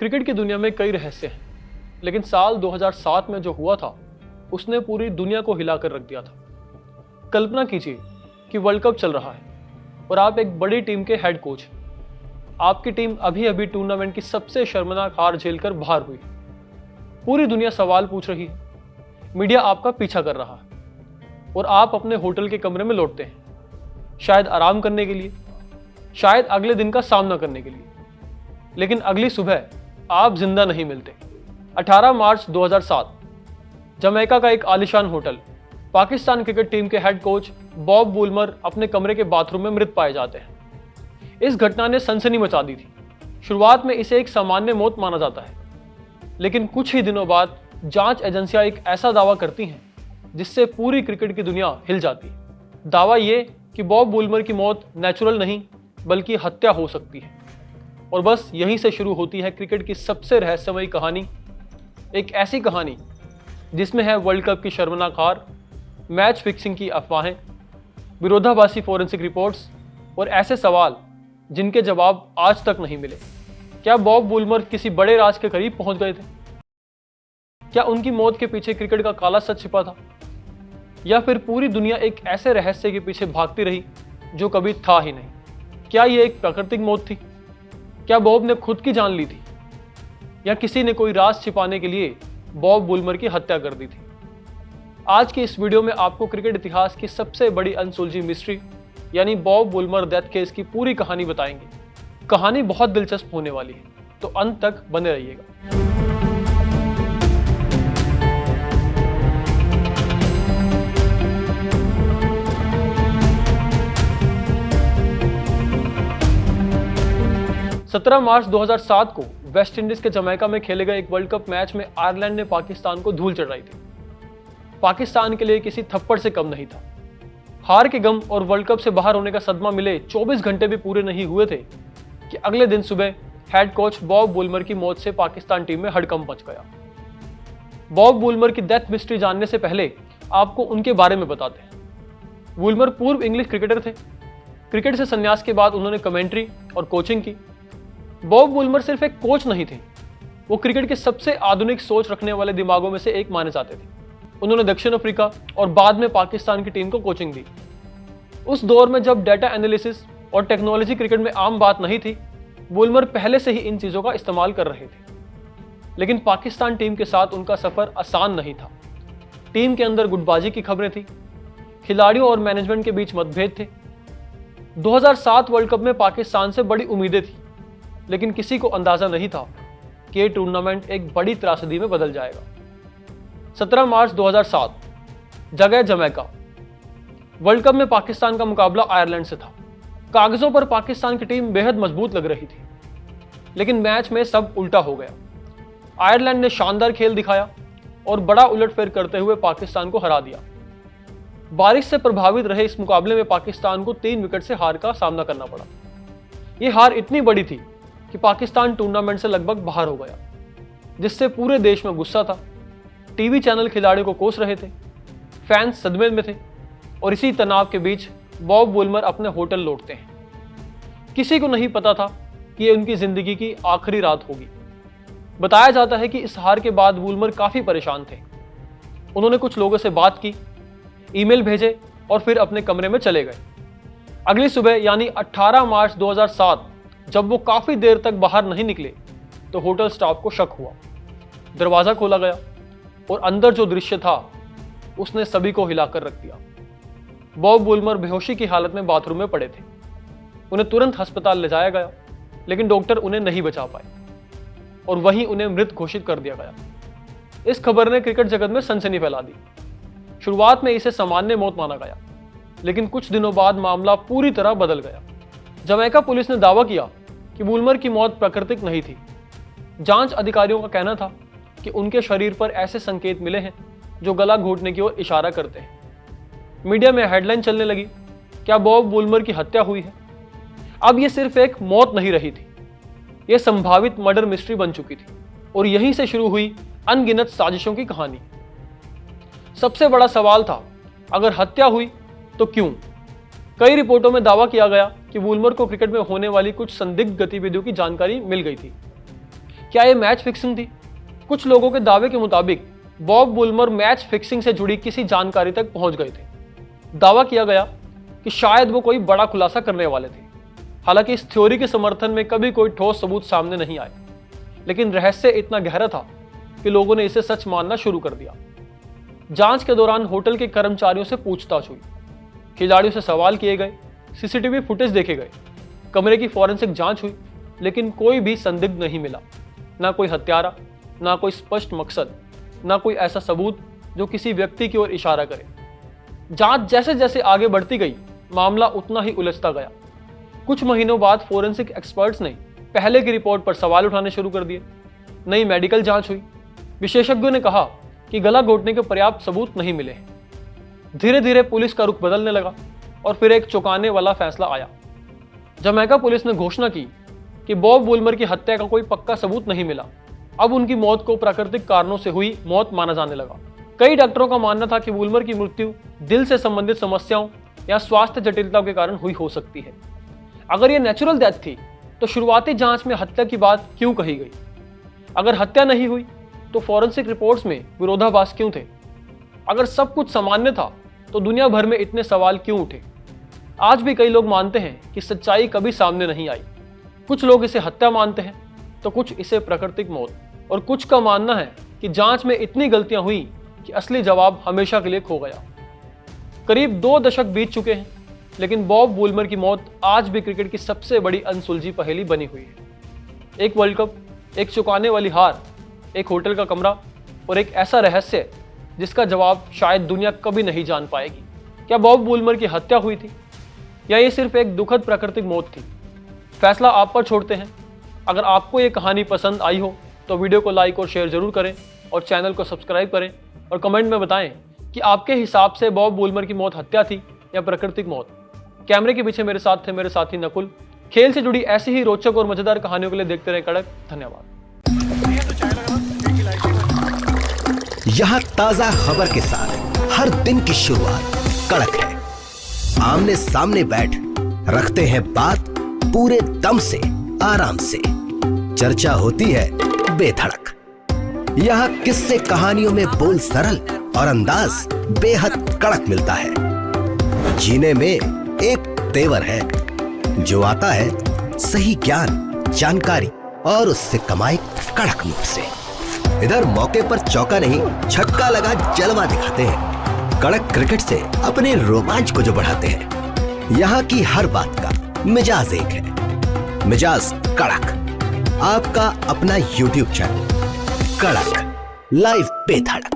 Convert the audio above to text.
Cricket की दुनिया में कई रहस्य हैं, लेकिन साल 2007 में जो हुआ था उसने पूरी दुनिया को हिलाकर रख दिया था। कल्पना कीजिए कि वर्ल्ड कप चल रहा है और आप एक बड़ी टीम के हेड कोच हैं। आपकी टीम अभी अभी टूर्नामेंट की सबसे शर्मनाक हार झेलकर बाहर हुई। पूरी दुनिया सवाल पूछ रही है, मीडिया आपका पीछा कर रहा है और आप अपने होटल के कमरे में लौटते हैं, शायद आराम करने के लिए, शायद अगले दिन का सामना करने के लिए। लेकिन अगली सुबह आप जिंदा नहीं मिलते। 18 मार्च 2007 जमैका का एक आलीशान होटल। पाकिस्तान क्रिकेट टीम के हेड कोच बॉब वुलमर अपने कमरे के बाथरूम में मृत पाए जाते हैं। इस घटना ने सनसनी मचा दी थी। शुरुआत में इसे एक सामान्य मौत माना जाता है, लेकिन कुछ ही दिनों बाद जांच एजेंसियां एक ऐसा दावा करती हैं जिससे पूरी क्रिकेट की दुनिया हिल जाती है। दावा ये कि बॉब वुलमर की मौत नेचुरल नहीं बल्कि हत्या हो सकती है। और बस यहीं से शुरू होती है क्रिकेट की सबसे रहस्यमयी कहानी। एक ऐसी कहानी जिसमें है वर्ल्ड कप की शर्मनाक हार, मैच फिक्सिंग की अफवाहें, विरोधाभासी फोरेंसिक रिपोर्ट्स और ऐसे सवाल जिनके जवाब आज तक नहीं मिले। क्या बॉब वुलमर किसी बड़े राज के करीब पहुंच गए थे? क्या उनकी मौत के पीछे क्रिकेट का काला सच छिपा था? या फिर पूरी दुनिया एक ऐसे रहस्य के पीछे भागती रही जो कभी था ही नहीं? क्या यह एक प्राकृतिक मौत थी? क्या बॉब ने खुद की जान ली थी? या किसी ने कोई राज छिपाने के लिए बॉब वुलमर की हत्या कर दी थी? आज की इस वीडियो में आपको क्रिकेट इतिहास की सबसे बड़ी अनसुलझी मिस्ट्री यानी बॉब वुलमर डेथ केस की पूरी कहानी बताएंगे। कहानी बहुत दिलचस्प होने वाली है, तो अंत तक बने रहिएगा। 17 मार्च 2007 को वेस्ट इंडीज के जमैका में खेले गए एक वर्ल्ड कप मैच में आयरलैंड ने पाकिस्तान को धूल चढ़ाई थी। पाकिस्तान के लिए किसी थप्पड़ से कम नहीं था। हार के गम और वर्ल्ड कप से बाहर होने का सदमा मिले 24 घंटे भी पूरे नहीं हुए थे कि अगले दिन सुबह हेड कोच बॉब वुलमर की मौत से पाकिस्तान टीम में हड़कंप मच गया। बॉब वुलमर की डेथ मिस्ट्री जानने से पहले आपको उनके बारे में बताते हैं। वुलमर पूर्व इंग्लिश क्रिकेटर थे। क्रिकेट से संन्यास के बाद उन्होंने कमेंट्री और कोचिंग की। बॉब वुलमर सिर्फ एक कोच नहीं थे, वो क्रिकेट के सबसे आधुनिक सोच रखने वाले दिमागों में से एक माने जाते थे। उन्होंने दक्षिण अफ्रीका और बाद में पाकिस्तान की टीम को कोचिंग दी। उस दौर में जब डेटा एनालिसिस और टेक्नोलॉजी क्रिकेट में आम बात नहीं थी, वुलमर पहले से ही इन चीज़ों का इस्तेमाल कर रहे थे। लेकिन पाकिस्तान टीम के साथ उनका सफ़र आसान नहीं था। टीम के अंदर गुटबाजी की खबरें थी, खिलाड़ियों और मैनेजमेंट के बीच मतभेद थे। 2007 वर्ल्ड कप में पाकिस्तान से बड़ी उम्मीदें थी, लेकिन किसी को अंदाजा नहीं था कि ये टूर्नामेंट एक बड़ी त्रासदी में बदल जाएगा। 17 मार्च 2007 जगह जमैका। वर्ल्ड कप में पाकिस्तान का मुकाबला आयरलैंड से था। कागजों पर पाकिस्तान की टीम बेहद मजबूत लग रही थी, लेकिन मैच में सब उल्टा हो गया। आयरलैंड ने शानदार खेल दिखाया और बड़ा उलटफेर करते हुए पाकिस्तान को हरा दिया। बारिश से प्रभावित रहे इस मुकाबले में पाकिस्तान को 3 विकेट से हार का सामना करना पड़ा। यह हार इतनी बड़ी थी कि पाकिस्तान टूर्नामेंट से लगभग बाहर हो गया, जिससे पूरे देश में गुस्सा था। टीवी चैनल खिलाड़ियों को कोस रहे थे, फैंस सदमे में थे और इसी तनाव के बीच बॉब वुलमर अपने होटल लौटते हैं। किसी को नहीं पता था कि ये उनकी जिंदगी की आखिरी रात होगी। बताया जाता है कि इस हार के बाद वुलमर काफी परेशान थे। उन्होंने कुछ लोगों से बात की, ईमेल भेजे और फिर अपने कमरे में चले गए। अगली सुबह यानी 18 मार्च 2007 जब वो काफी देर तक बाहर नहीं निकले तो होटल स्टाफ को शक हुआ। दरवाजा खोला गया और अंदर जो दृश्य था उसने सभी को हिलाकर रख दिया। बॉब वुलमर बेहोशी की हालत में बाथरूम में पड़े थे। उन्हें तुरंत अस्पताल ले जाया गया, लेकिन डॉक्टर उन्हें नहीं बचा पाए और वहीं उन्हें मृत घोषित कर दिया गया। इस खबर ने क्रिकेट जगत में सनसनी फैला दी। शुरुआत में इसे सामान्य मौत माना गया, लेकिन कुछ दिनों बाद मामला पूरी तरह बदल गया। जमैका पुलिस ने दावा किया कि वुलमर की मौत प्राकृतिक नहीं थी। जांच अधिकारियों का कहना था कि उनके शरीर पर ऐसे संकेत मिले हैं जो गला घोटने की ओर इशारा करते हैं। मीडिया में हेडलाइन चलने लगी, क्या बॉब वुलमर की हत्या हुई है? अब यह सिर्फ एक मौत नहीं रही थी, यह संभावित मर्डर मिस्ट्री बन चुकी थी और यहीं से शुरू हुई अनगिनत साजिशों की कहानी। सबसे बड़ा सवाल था, अगर हत्या हुई तो क्यों? कई रिपोर्टों में दावा किया गया कि वुलमर को क्रिकेट में होने वाली कुछ संदिग्ध गतिविधियों की जानकारी मिल गई थी। क्या ये मैच फिक्सिंग थी? कुछ लोगों के दावे के मुताबिक बॉब वुलमर मैच फिक्सिंग से जुड़ी किसी जानकारी तक पहुंच गए थे। दावा किया गया कि शायद वो कोई बड़ा खुलासा करने वाले थे। हालांकि इस थ्योरी के समर्थन में कभी कोई ठोस सबूत सामने नहीं आए, लेकिन रहस्य इतना गहरा था कि लोगों ने इसे सच मानना शुरू कर दिया। जांच के दौरान होटल के कर्मचारियों से पूछताछ हुई, खिलाड़ियों से सवाल किए गए, सीसीटीवी फुटेज देखे गए, कमरे की फॉरेंसिक जांच हुई, लेकिन कोई भी संदिग्ध नहीं मिला। ना कोई हत्यारा, ना कोई स्पष्ट मकसद, ना कोई ऐसा सबूत जो किसी व्यक्ति की ओर इशारा करे। जांच जैसे जैसे आगे बढ़ती गई, मामला उतना ही उलझता गया। कुछ महीनों बाद फोरेंसिक एक्सपर्ट्स ने पहले की रिपोर्ट पर सवाल उठाने शुरू कर दिए। नई मेडिकल जांच हुई। विशेषज्ञों ने कहा कि गला घोटने के पर्याप्त सबूत नहीं मिले हैं। धीरे धीरे पुलिस का रुख बदलने लगा और फिर एक चौंकाने वाला फैसला आया। जमैका पुलिस ने घोषणा की कि बॉब वुलमर की हत्या का कोई पक्का सबूत नहीं मिला। अब उनकी मौत को प्राकृतिक कारणों से हुई मौत माना जाने लगा। कई डॉक्टरों का मानना था कि वुलमर की मृत्यु दिल से संबंधित समस्याओं या स्वास्थ्य जटिलताओं के कारण हुई हो सकती है। अगर यह नेचुरल डेथ थी तो शुरुआती जांच में हत्या की बात क्यों कही गई? अगर हत्या नहीं हुई तो फॉरेंसिक रिपोर्ट्स में विरोधाभास क्यों थे? अगर सब कुछ सामान्य था तो दुनिया भर में इतने सवाल क्यों उठे? आज भी कई लोग मानते हैं कि सच्चाई कभी सामने नहीं आई। कुछ लोग इसे हत्या मानते हैं तो कुछ इसे प्राकृतिक मौत, और कुछ का मानना है कि जांच में इतनी गलतियां हुई कि असली जवाब हमेशा के लिए खो गया। करीब 2 दशक बीत चुके हैं, लेकिन बॉब वुलमर की मौत आज भी क्रिकेट की सबसे बड़ी अनसुलझी पहेली बनी हुई है। एक वर्ल्ड कप, एक चौंकाने वाली हार, एक होटल का कमरा और एक ऐसा रहस्य जिसका जवाब शायद दुनिया कभी नहीं जान पाएगी। क्या बॉब वुलमर की हत्या हुई थी या ये सिर्फ एक दुखद प्राकृतिक मौत थी? फैसला आप पर छोड़ते हैं। अगर आपको ये कहानी पसंद आई हो तो वीडियो को लाइक और शेयर जरूर करें और चैनल को सब्सक्राइब करें और कमेंट में बताएं कि आपके हिसाब से बॉब वुलमर की मौत हत्या थी या प्राकृतिक मौत। कैमरे के पीछे मेरे साथ थे मेरे साथी नकुल। खेल से जुड़ी ऐसी ही रोचक और मजेदार कहानियों के लिए देखते रहे कड़क। धन्यवाद। यहाँ ताजा खबर के साथ हर दिन की शुरुआत कड़क है। आमने सामने बैठ रखते हैं बात पूरे दम से, आराम से। चर्चा होती है बेधड़क। यहाँ किस्से कहानियों में बोल सरल और अंदाज बेहद कड़क मिलता है। जीने में एक तेवर है जो आता है सही ज्ञान, जानकारी और उससे कमाई कड़क नोट से। इधर मौके पर चौका नहीं छक्का लगा जलवा दिखाते हैं। कड़क क्रिकेट से अपने रोमांच को जो बढ़ाते हैं। यहाँ की हर बात का मिजाज एक है, मिजाज कड़क। आपका अपना YouTube चैनल कड़क, लाइव बेधड़क।